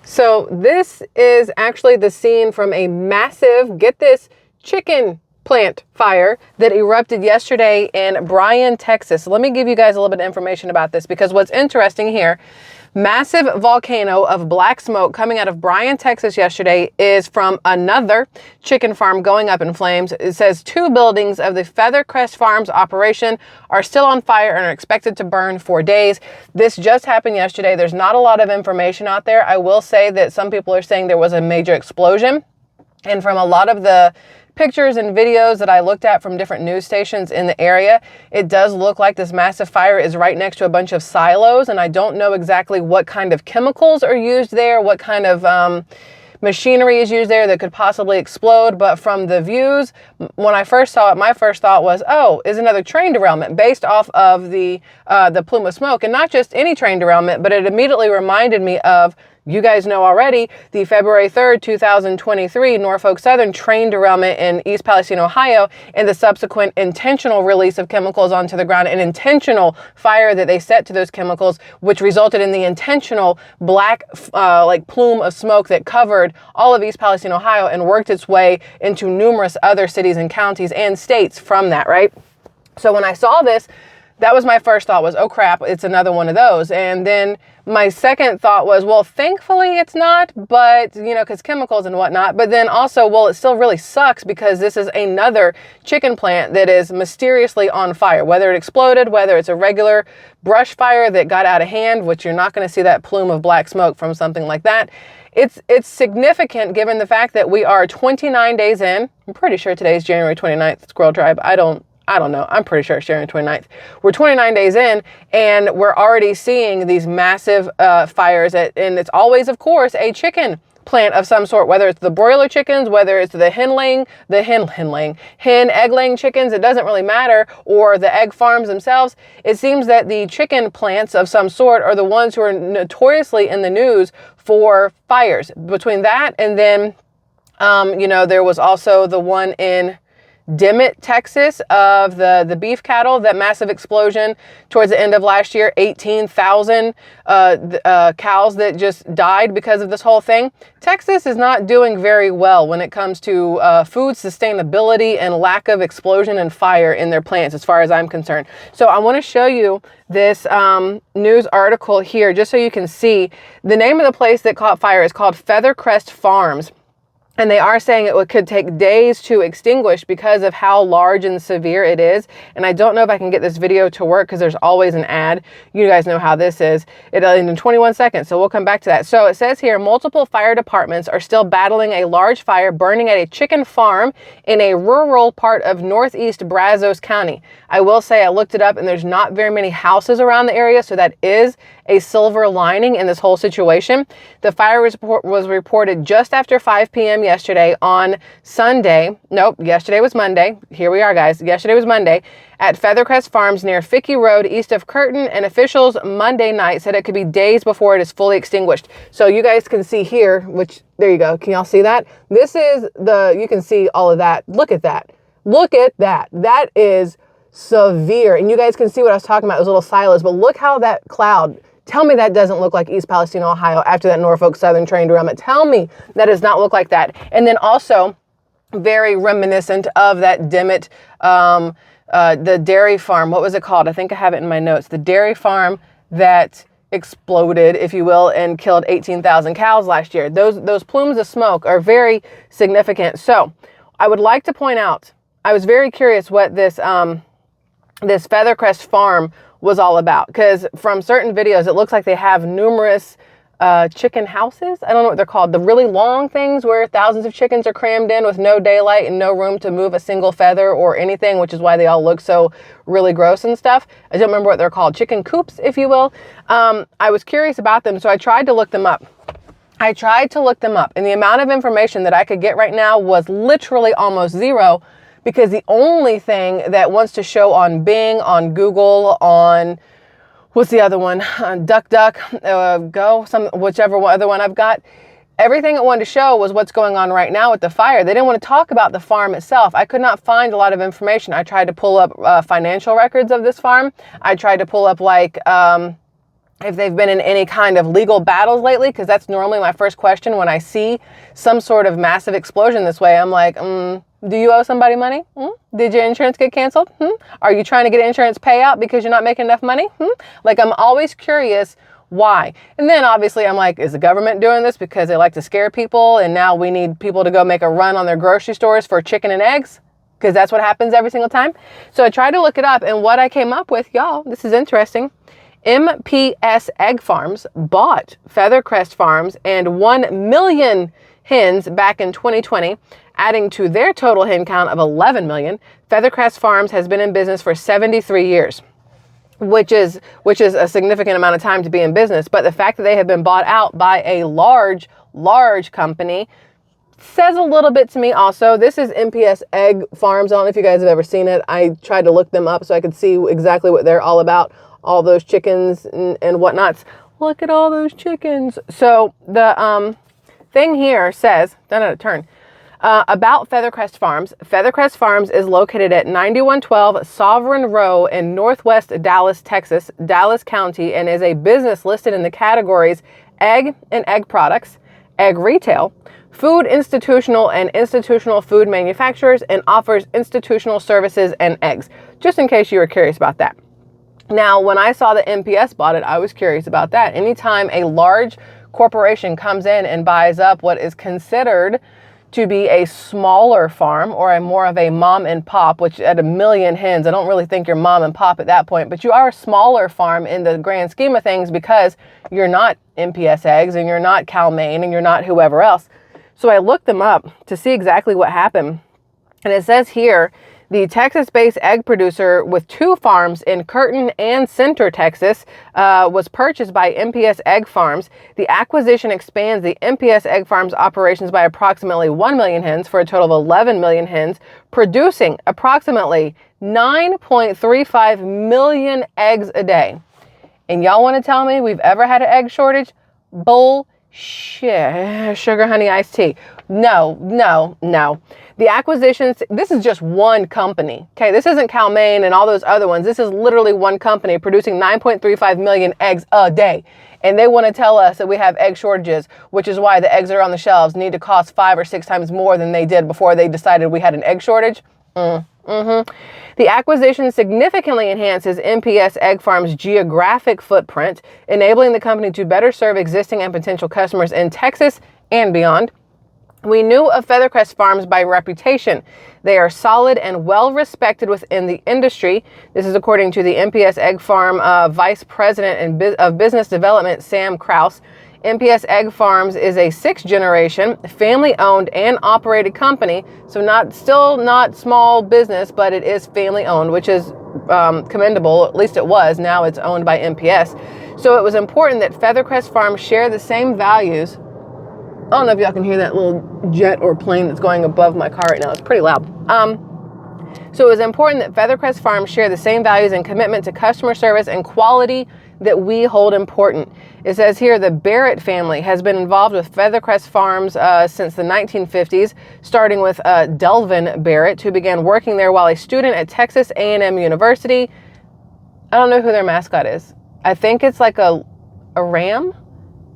So this is actually the scene from a massive, get this, chicken plant fire that erupted yesterday in Bryan, Texas. So let me give you guys a little bit of information about this, because what's interesting here, massive volcano of black smoke coming out of Bryan, Texas yesterday is from another chicken farm going up in flames. It says 2 buildings of the Feathercrest Farms operation are still on fire and are expected to burn for days. This just happened yesterday. There's not a lot of information out there. I will say that some people are saying there was a major explosion. And from a lot of the pictures and videos that I looked at from different news stations in the area, it does look like this massive fire is right next to a bunch of silos, and I don't know exactly what kind of chemicals are used there, what kind of machinery is used there that could possibly explode. But from the views, when I first saw it, my first thought was, oh, is another train derailment based off of the plume of smoke. And not just any train derailment, but it immediately reminded me of, you guys know already, the February 3rd, 2023 Norfolk Southern train derailment in East Palestine, Ohio, and the subsequent intentional release of chemicals onto the ground, an intentional fire that they set to those chemicals, which resulted in the intentional black plume of smoke that covered all of East Palestine, Ohio, and worked its way into numerous other cities and counties and states from that, right? So when I saw this, that was my first thought was, oh crap, it's another one of those. And then my second thought was, well, thankfully it's not, but, you know, because chemicals and whatnot. But then also, well, it still really sucks because this is another chicken plant that is mysteriously on fire, whether it exploded, whether it's a regular brush fire that got out of hand, which you're not going to see that plume of black smoke from something like that. It's significant given the fact that we are 29 days in. I'm pretty sure today's January 29th, SquirrelTribe. I don't know. I'm pretty sure it's January 29th. We're 29 days in, and we're already seeing these massive fires. And it's always, of course, a chicken plant of some sort, whether it's the broiler chickens, whether it's the hen egg-laying chickens, it doesn't really matter, or the egg farms themselves. It seems that the chicken plants of some sort are the ones who are notoriously in the news for fires. Between that and then, there was also the one in Dimmitt, Texas, of the beef cattle, that massive explosion towards the end of last year, 18,000 cows that just died because of this whole thing. Texas is not doing very well when it comes to food sustainability and lack of explosion and fire in their plants, as far as I'm concerned. So I want to show you this news article here, just so you can see. The name of the place that caught fire is called Feathercrest Farms. And they are saying it could take days to extinguish because of how large and severe it is. And I don't know if I can get this video to work because there's always an ad. You guys know how this is. It'll end in 21 seconds, so we'll come back to that. So it says here, multiple fire departments are still battling a large fire burning at a chicken farm in a rural part of northeast Brazos County. I will say I looked it up, and there's not very many houses around the area, so that is a silver lining in this whole situation. The fire was reported just after 5 p.m. yesterday on Sunday. Nope, yesterday was Monday. Here we are, guys. Yesterday was Monday at Feathercrest Farms near Fickey Road, east of Curtin, and officials Monday night said it could be days before it is fully extinguished. So you guys can see here, which, there you go. Can y'all see that? This is you can see all of that. Look at that. Look at that. That is severe. And you guys can see what I was talking about, those little silos, but look how that cloud, tell me that doesn't look like East Palestine, Ohio after that Norfolk Southern train derailment. Tell me that does not look like that. And then also very reminiscent of that Dimmitt, the dairy farm. What was it called? I think I have it in my notes. The dairy farm that exploded, if you will, and killed 18,000 cows last year. Those plumes of smoke are very significant. So I would like to point out, I was very curious what this Feathercrest farm was all about, because from certain videos it looks like they have numerous chicken houses. I don't know what they're called, the really long things where thousands of chickens are crammed in with no daylight and no room to move a single feather or anything, which is why they all look so really gross and stuff. I don't remember what they're called, chicken coops, if you will. I was curious about them, so I tried to look them up. And the amount of information that I could get right now was literally almost zero, because the only thing that wants to show on Bing, on Google, on, what's the other one? DuckDuck, whichever other one I've got. Everything it wanted to show was what's going on right now with the fire. They didn't want to talk about the farm itself. I could not find a lot of information. I tried to pull up financial records of this farm. I tried to pull up if they've been in any kind of legal battles lately, because that's normally my first question when I see some sort of massive explosion this way. I'm like, do you owe somebody money? Did your insurance get canceled? Are you trying to get insurance payout because you're not making enough money? Like, I'm always curious why. And then obviously I'm like, is the government doing this because they like to scare people and now we need people to go make a run on their grocery stores for chicken and eggs? Because that's what happens every single time. So I tried to look it up, and what I came up with, y'all, this is interesting. MPS Egg Farms bought Feathercrest Farms and 1 million hens back in 2020, adding to their total hen count of 11 million. Feathercrest Farms has been in business for 73 years, which is a significant amount of time to be in business. But the fact that they have been bought out by a large company says a little bit to me also. This is MPS Egg Farms. I don't know if you guys have ever seen it. I tried to look them up so I could see exactly what they're all about. All those chickens and whatnots. Look at all those chickens. So the thing here says, about Feathercrest Farms. Feathercrest Farms is located at 9112 Sovereign Row in Northwest Dallas, Texas, Dallas County, and is a business listed in the categories egg and egg products, egg retail, food institutional and institutional food manufacturers, and offers institutional services and eggs. Just in case you were curious about that. Now, when I saw that MPS bought it, I was curious about that. Anytime a large corporation comes in and buys up what is considered to be a smaller farm or a more of a mom and pop, which at 1 million hens, I don't really think you're mom and pop at that point, but you are a smaller farm in the grand scheme of things because you're not MPS Eggs and you're not Cal-Maine and you're not whoever else. So I looked them up to see exactly what happened. And it says here, the Texas-based egg producer with 2 farms in Curtin and Center, Texas, was purchased by MPS Egg Farms. The acquisition expands the MPS Egg Farms operations by approximately 1 million hens for a total of 11 million hens, producing approximately 9.35 million eggs a day. And y'all want to tell me we've ever had an egg shortage? Bullshit. Sugar, honey, iced tea. No. The acquisitions, this is just one company. Okay, this isn't Cal-Maine and all those other ones. This is literally one company producing 9.35 million eggs a day. And they want to tell us that we have egg shortages, which is why the eggs that are on the shelves need to cost 5 or 6 times more than they did before they decided we had an egg shortage. The acquisition significantly enhances MPS Egg Farms' geographic footprint, enabling the company to better serve existing and potential customers in Texas and beyond. We knew of Feathercrest Farms by reputation. They are solid and well respected within the industry. This is according to the MPS Egg Farm Vice President of Business Development, Sam Krause. MPS Egg Farms is a 6th generation, family-owned and operated company. So still not small business, but it is family-owned, which is commendable. At least it was. Now it's owned by MPS. So it was important that Feathercrest Farms share the same values. I don't know if y'all can hear that little jet or plane that's going above my car right now. It's pretty loud. So it was important that Feathercrest Farms share the same values and commitment to customer service and quality that we hold important. It says here the Barrett family has been involved with Feathercrest Farms since the 1950s, starting with Delvin Barrett, who began working there while a student at Texas A&M University. I don't know who their mascot is. I think it's like a ram.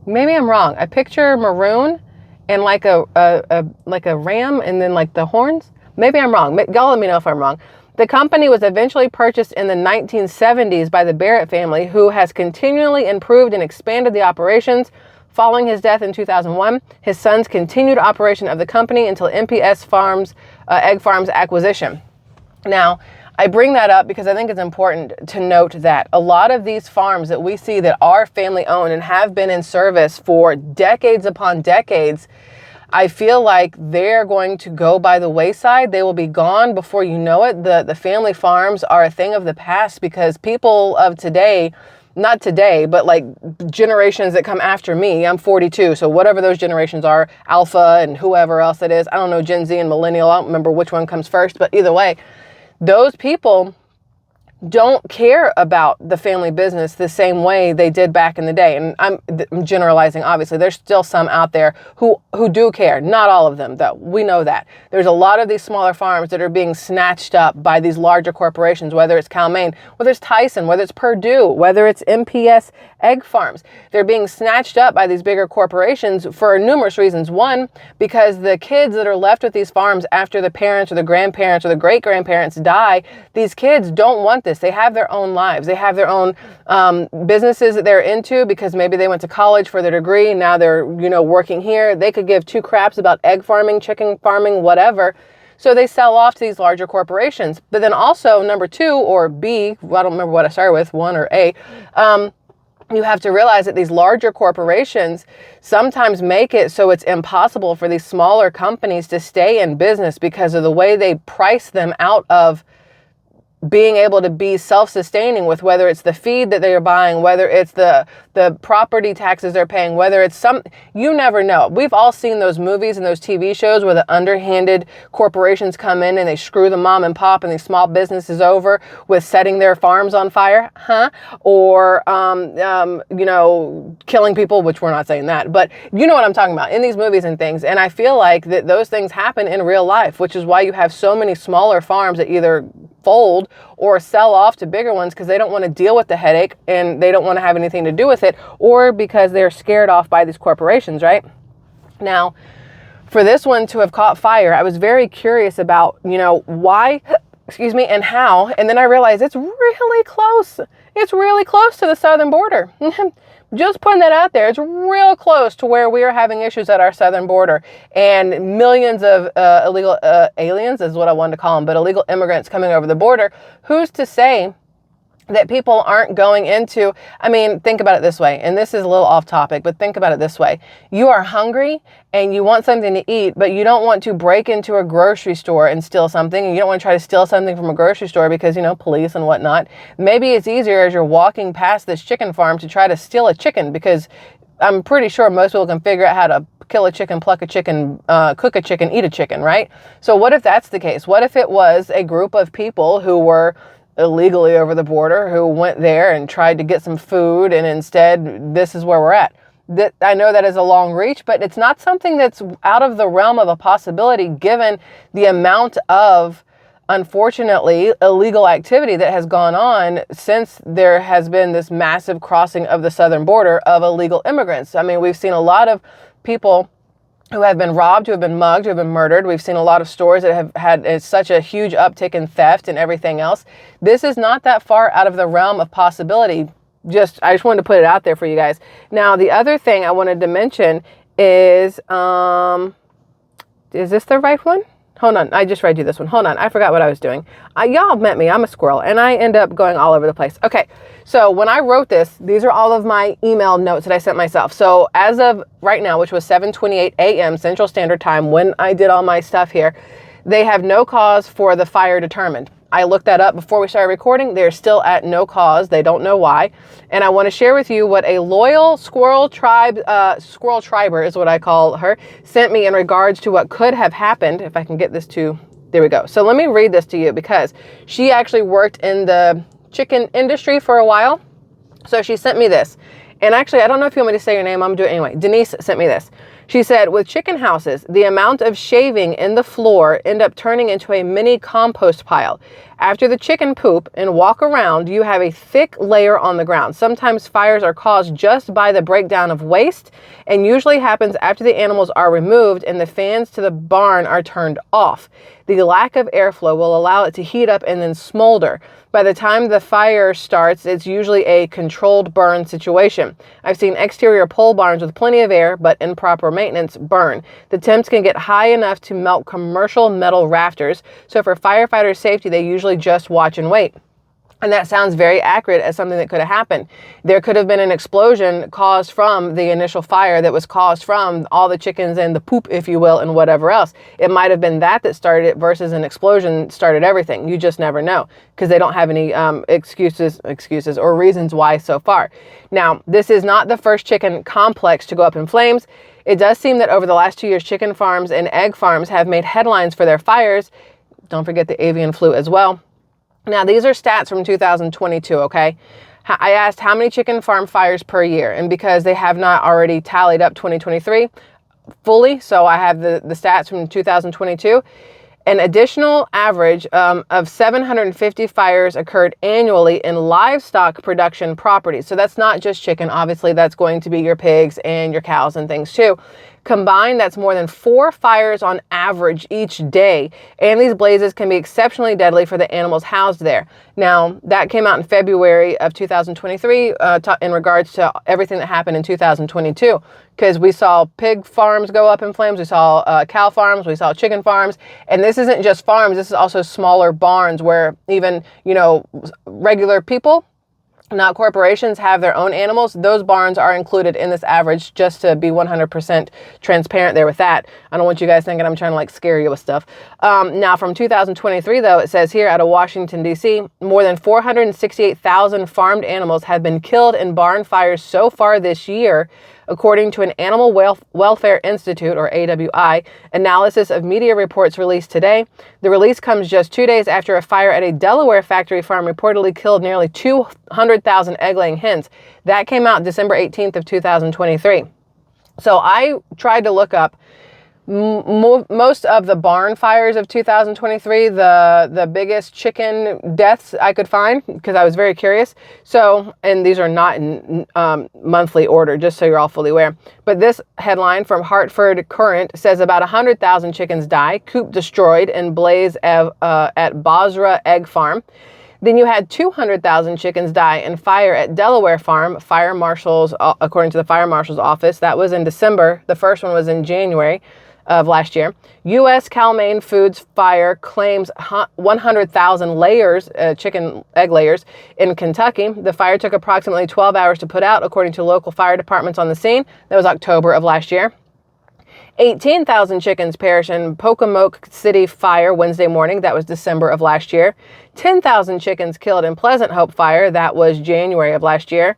Maybe I'm wrong. I picture maroon and like a ram and then like the horns. Maybe I'm wrong. Y'all let me know if I'm wrong. The company was eventually purchased in the 1970s by the Barrett family, who has continually improved and expanded the operations. Following his death in 2001, his sons continued operation of the company until MPS Farms, Egg Farms acquisition. Now, I bring that up because I think it's important to note that a lot of these farms that we see that are family owned and have been in service for decades upon decades, I feel like they're going to go by the wayside. They will be gone before you know it. The family farms are a thing of the past because people of today, not today, but like generations that come after me, I'm 42. So whatever those generations are, Alpha and whoever else it is, I don't know, Gen Z and Millennial, I don't remember which one comes first, but either way, those people don't care about the family business the same way they did back in the day. And I'm generalizing, obviously. There's still some out there who do care. Not all of them, though. We know that. There's a lot of these smaller farms that are being snatched up by these larger corporations, whether it's Cal-Maine, whether it's Tyson, whether it's Purdue, whether it's MPS egg farms. They're being snatched up by these bigger corporations for numerous reasons. One, because the kids that are left with these farms after the parents or the grandparents or the great-grandparents die, these kids don't want this. They have their own lives. They have their own businesses that they're into because maybe they went to college for their degree. Now they're, working here. They could give two craps about egg farming, chicken farming, whatever. So they sell off to these larger corporations. But then also, number two, or B, I don't remember what I started with, one or A, you have to realize that these larger corporations sometimes make it so it's impossible for these smaller companies to stay in business because of the way they price them out of being able to be self-sustaining with, whether it's the feed that they're buying, whether it's the property taxes they're paying, whether it's you never know. We've all seen those movies and those TV shows where the underhanded corporations come in and they screw the mom and pop and these small businesses over with setting their farms on fire, or, killing people, which we're not saying that, but you know what I'm talking about in these movies and things. And I feel like that those things happen in real life, which is why you have so many smaller farms that either fold or sell off to bigger ones because they don't want to deal with the headache and they don't want to have anything to do with it, or because they're scared off by these corporations, right? Now, for this one to have caught fire, I was very curious about, why, and how, and then I realized it's really close. It's really close to the southern border. Just putting that out there, it's real close to where we are having issues at our southern border, and millions of illegal aliens is what I wanted to call them, but illegal immigrants coming over the border. Who's to say that people aren't going into, think about it this way, and this is a little off topic, but think about it this way. You are hungry and you want something to eat, but you don't want to break into a grocery store and steal something, and you don't want to try to steal something from a grocery store because, police and whatnot. Maybe it's easier as you're walking past this chicken farm to try to steal a chicken, because I'm pretty sure most people can figure out how to kill a chicken, pluck a chicken, cook a chicken, eat a chicken, right? So what if that's the case? What if it was a group of people who were illegally over the border, who went there and tried to get some food, and instead this is where we're at? That, I know that is a long reach, but it's not something that's out of the realm of a possibility given the amount of, unfortunately, illegal activity that has gone on since there has been this massive crossing of the southern border of illegal immigrants. We've seen a lot of people who have been robbed, who have been mugged, who have been murdered. We've seen a lot of stores that have had such a huge uptick in theft and everything else. This is not that far out of the realm of possibility. I just wanted to put it out there for you guys. Now, the other thing I wanted to mention is this the right one? Hold on, I just read you this one. Hold on, I forgot what I was doing. Y'all met me, I'm a squirrel, and I end up going all over the place. Okay, so when I wrote this, these are all of my email notes that I sent myself. So as of right now, which was 7:28 a.m. Central Standard Time, when I did all my stuff here, they have no cause for the fire determined. I looked that up before we started recording. They're still at no cause. They don't know why. And I want to share with you what a loyal SquirrelTriber is what I call her, sent me in regards to what could have happened. If I can get this to, there we go. So let me read this to you, because she actually worked in the chicken industry for a while. So she sent me this. And actually, I don't know if you want me to say your name. I'm going to do it anyway. Denise sent me this. She said, with chicken houses, the amount of shaving in the floor end up turning into a mini compost pile. After the chicken poop and walk around, you have a thick layer on the ground. Sometimes fires are caused just by the breakdown of waste, and usually happens after the animals are removed and the fans to the barn are turned off. The lack of airflow will allow it to heat up and then smolder. By the time the fire starts, it's usually a controlled burn situation. I've seen exterior pole barns with plenty of air, but improper maintenance burn. The temps can get high enough to melt commercial metal rafters, so for firefighters' safety, they usually just watch and wait. And that sounds very accurate as something that could have happened. There could have been an explosion caused from the initial fire that was caused from all the chickens and the poop, if you will, and whatever else. It might have been that started it versus an explosion started everything. You just never know, because they don't have any excuses or reasons why so far. Now, this is not the first chicken complex to go up in flames. It does seem that over the last 2 years, chicken farms and egg farms have made headlines for their fires. Don't forget the avian flu as well. Now, these are stats from 2022, okay? I asked how many chicken farm fires per year, and because they have not already tallied up 2023 fully, so I have the stats from 2022. An additional average of 750 fires occurred annually in livestock production properties. So that's not just chicken. Obviously, that's going to be your pigs and your cows and things too. Combined, that's more than 4 fires on average each day. And these blazes can be exceptionally deadly for the animals housed there. Now, that came out in February of 2023 in regards to everything that happened in 2022. Because we saw pig farms go up in flames, we saw cow farms, we saw chicken farms. And this isn't just farms, this is also smaller barns where even, you know, regular people, not corporations, have their own animals. Those barns are included in this average, just to be 100% transparent there with that. I don't want you guys thinking I'm trying to like scare you with stuff. Now from 2023 though, it says here out of Washington, D.C., more than 468,000 farmed animals have been killed in barn fires so far this year, according to an Animal Welfare Institute, or AWI, analysis of media reports released today. The release comes just 2 days after a fire at a Delaware factory farm reportedly killed nearly 200,000 egg-laying hens. That came out December 18th of 2023. So I tried to look up most of the barn fires of 2023, the biggest chicken deaths I could find, because I was very curious. So, and these are not in monthly order, just so you're all fully aware. But this headline from Hartford Courant says about 100,000 chickens die, coop destroyed in blaze at Basra Egg Farm. Then you had 200,000 chickens die in fire at Delaware Farm. Fire marshals, according to the fire marshal's office, that was in December. The first one was in January of last year. U.S. Cal-Maine Foods fire claims 100,000 layers, chicken egg layers in Kentucky. The fire took approximately 12 hours to put out, according to local fire departments on the scene. That was October of last year. 18,000 chickens perished in Pocomoke City fire Wednesday morning. That was December of last year. 10,000 chickens killed in Pleasant Hope fire. That was January of last year.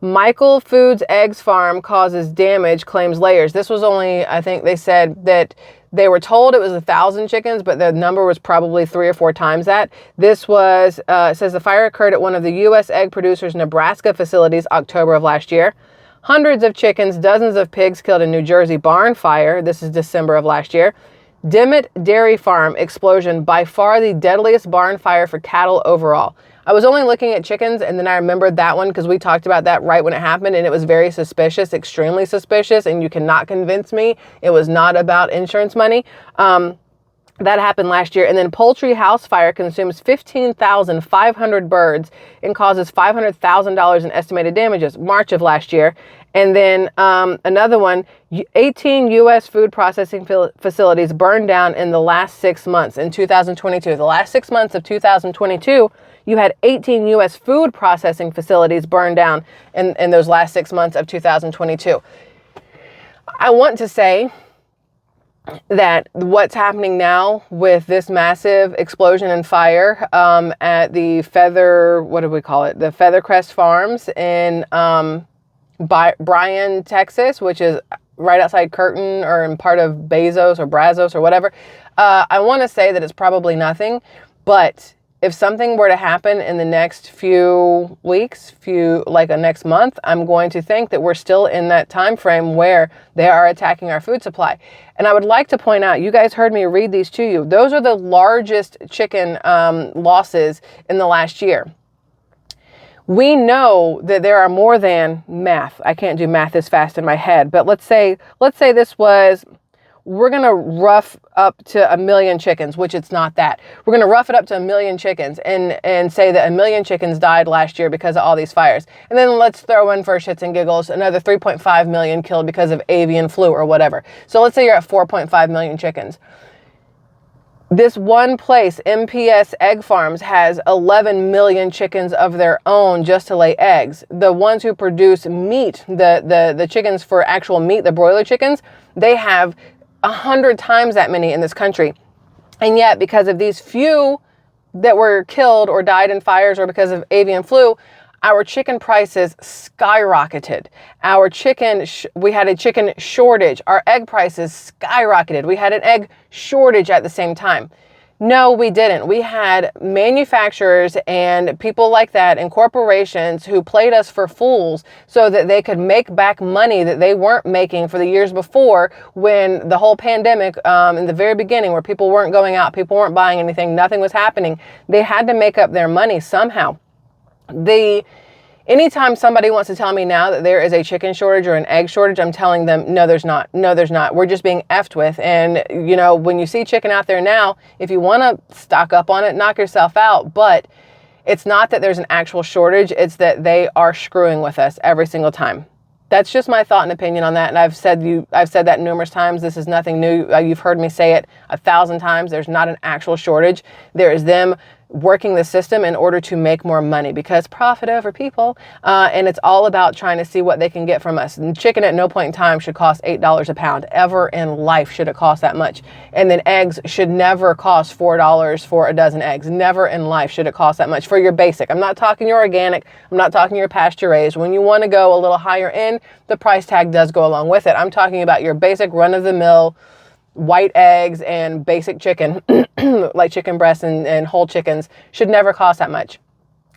Michael Foods Eggs Farm causes damage, claims layers. This was only, I think they said that they were told it was 1,000 chickens, but the number was probably 3 or 4 times that. This was, it says the fire occurred at one of the U.S. egg producers' Nebraska facilities October of last year. Hundreds of chickens, dozens of pigs killed in New Jersey barn fire. This is December of last year. Dimmitt Dairy Farm explosion, by far the deadliest barn fire for cattle overall. I was only looking at chickens, and then I remembered that one because we talked about that right when it happened, and it was very suspicious, extremely suspicious, and you cannot convince me it was not about insurance money. That happened last year. And then poultry house fire consumes 15,500 birds and causes $500,000 in estimated damages, March of last year. And then another one, 18 U.S. food processing facilities burned down in the last 6 months in 2022. The last 6 months of 2022, you had 18 U.S. food processing facilities burned down in those last 6 months of 2022. I want to say that what's happening now with this massive explosion and fire at the the Feathercrest Farms in Bryan, Texas, which is right outside Curtin or in part of Brazos or whatever. I want to say that it's probably nothing, but if something were to happen in the next few weeks, next month, I'm going to think that we're still in that time frame where they are attacking our food supply. And I would like to point out, you guys heard me read these to you. Those are the largest chicken losses in the last year. We know that there are more than math. I can't do math this fast in my head, but let's say this was, we're going to rough up to 1 million chickens, which it's not that. We're going to rough it up to 1 million chickens and say that 1 million chickens died last year because of all these fires. And then let's throw in, for shits and giggles, another 3.5 million killed because of avian flu or whatever. So let's say you're at 4.5 million chickens. This one place, MPS Egg Farms, has 11 million chickens of their own just to lay eggs. The ones who produce meat, the chickens for actual meat, the broiler chickens, they have 100 times that many in this country. And yet, because of these few that were killed or died in fires or because of avian flu, our chicken prices skyrocketed. We had a chicken shortage. Our egg prices skyrocketed. We had an egg shortage at the same time. No, we didn't. We had manufacturers and people like that and corporations who played us for fools so that they could make back money that they weren't making for the years before, when the whole pandemic, in the very beginning, where people weren't going out, people weren't buying anything, nothing was happening. They had to make up their money somehow. Anytime somebody wants to tell me now that there is a chicken shortage or an egg shortage, I'm telling them, no, there's not. No, there's not. We're just being effed with. And, you know, when you see chicken out there now, if you want to stock up on it, knock yourself out. But it's not that there's an actual shortage. It's that they are screwing with us every single time. That's just my thought and opinion on that. And I've said that numerous times. This is nothing new. You've heard me say it 1,000 times. There's not an actual shortage. There is them working the system in order to make more money, because profit over people. And it's all about trying to see what they can get from us. And chicken at no point in time should cost $8 a pound. Ever in life should it cost that much. And then eggs should never cost $4 for a dozen eggs. Never in life should it cost that much for your basic. I'm not talking your organic. I'm not talking your pasture raised. When you want to go a little higher end, the price tag does go along with it. I'm talking about your basic run of the mill white eggs and basic chicken, like chicken breasts and whole chickens, should never cost that much.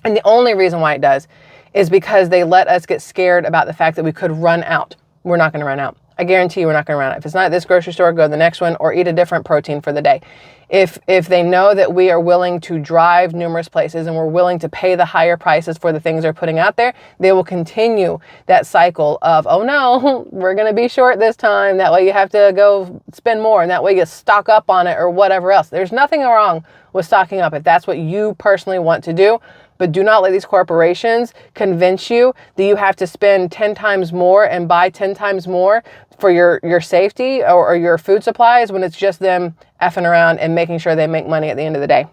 And the only reason why it does is because they let us get scared about the fact that we could run out. We're not going to run out. I guarantee you we're not going to run out. If it's not at this grocery store, go to the next one or eat a different protein for the day. If they know that we are willing to drive numerous places and we're willing to pay the higher prices for the things they're putting out there, they will continue that cycle of, oh no, we're going to be short this time. That way you have to go spend more, and that way you stock up on it or whatever else. There's nothing wrong with stocking up if that's what you personally want to do. But do not let these corporations convince you that you have to spend 10 times more and buy 10 times more for your safety or your food supplies, when it's just them effing around and making sure they make money at the end of the day.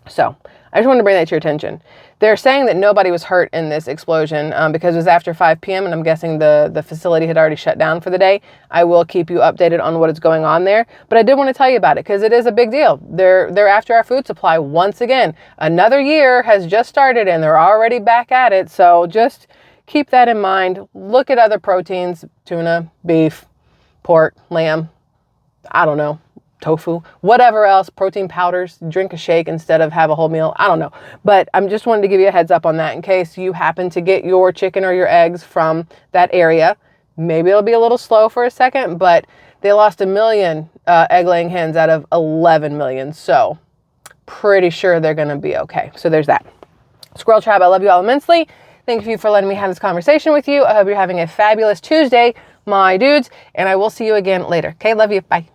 So I just wanted to bring that to your attention. They're saying that nobody was hurt in this explosion because it was after 5 p.m. and I'm guessing the facility had already shut down for the day. I will keep you updated on what is going on there, but I did want to tell you about it because it is a big deal. They're after our food supply once again. Another year has just started and they're already back at it. So just keep that in mind. Look at other proteins: tuna, beef, pork, lamb, I don't know, tofu, whatever else, protein powders, drink a shake instead of have a whole meal. I don't know. But I'm just wanted to give you a heads up on that in case you happen to get your chicken or your eggs from that area. Maybe it'll be a little slow for a second, but they lost 1 million egg laying hens out of 11 million. So pretty sure they're going to be okay. So there's that. Squirrel Tribe, I love you all immensely. Thank you for letting me have this conversation with you. I hope you're having a fabulous Tuesday, my dudes, and I will see you again later. Okay, love you. Bye.